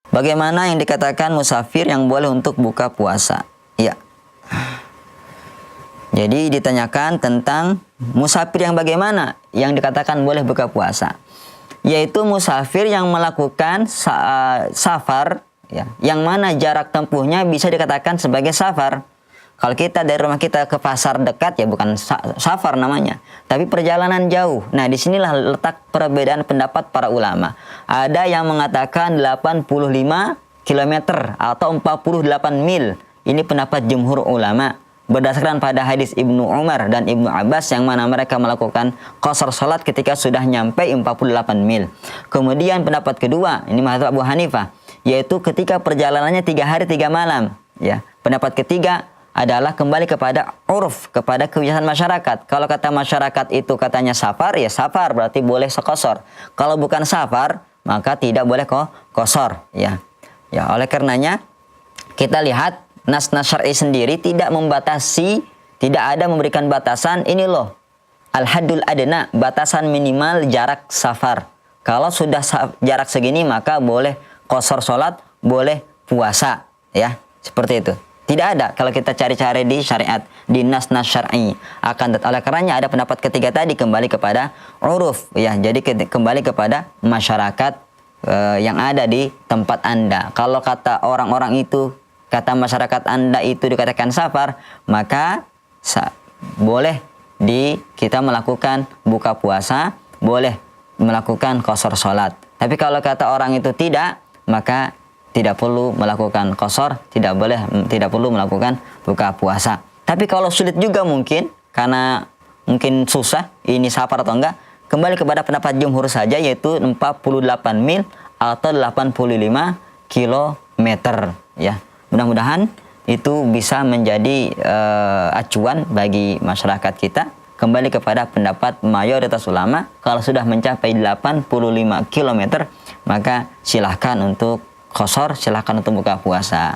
Bagaimana yang dikatakan musafir yang boleh untuk buka puasa? Ya. Jadi ditanyakan tentang musafir yang bagaimana yang dikatakan boleh buka puasa. Yaitu musafir yang melakukan safar, ya, yang mana jarak tempuhnya bisa dikatakan sebagai safar. Kalau kita dari rumah kita ke pasar dekat, ya bukan safar namanya, tapi perjalanan jauh. Nah, disinilah letak perbedaan pendapat para ulama. Ada yang mengatakan 85 km atau 48 mil. Ini pendapat jumhur ulama. Berdasarkan pada hadis Ibnu Umar dan Ibnu Abbas yang mana mereka melakukan qasar salat ketika sudah nyampe 48 mil. Kemudian pendapat kedua, ini mazhab Abu Hanifah, yaitu ketika perjalanannya 3 hari 3 malam. Ya, pendapat ketiga adalah kembali kepada uruf, kepada kebiasaan masyarakat. Kalau kata masyarakat itu katanya safar, ya safar berarti boleh sekosor. Kalau bukan safar, maka tidak boleh kosor. Ya, oleh karenanya kita lihat nas-nas syar'i sendiri tidak membatasi, tidak ada memberikan batasan. Ini loh al-haddul adna, batasan minimal jarak safar. Kalau sudah jarak segini maka boleh kosor sholat, boleh puasa. Ya, seperti itu. Tidak ada kalau kita cari-cari di syariat, di nas-nas syar'i. Oleh karenanya ada pendapat ketiga tadi kembali kepada uruf, ya. Jadi kembali kepada masyarakat yang ada di tempat Anda. Kalau kata orang-orang itu, kata masyarakat Anda itu dikatakan safar, maka boleh kita melakukan buka puasa, boleh melakukan qasar salat. Tapi kalau kata orang itu tidak, maka tidak perlu melakukan qasar, tidak perlu melakukan buka puasa. Tapi kalau sulit juga mungkin, karena mungkin susah ini safar atau enggak, kembali kepada pendapat jumhur saja, yaitu 48 mil atau 85 kilometer. Ya, mudah-mudahan itu bisa menjadi acuan bagi masyarakat kita. Kembali kepada pendapat mayoritas ulama, kalau sudah mencapai 85 kilometer, maka silahkan untuk qasar, silahkan untuk buka puasa.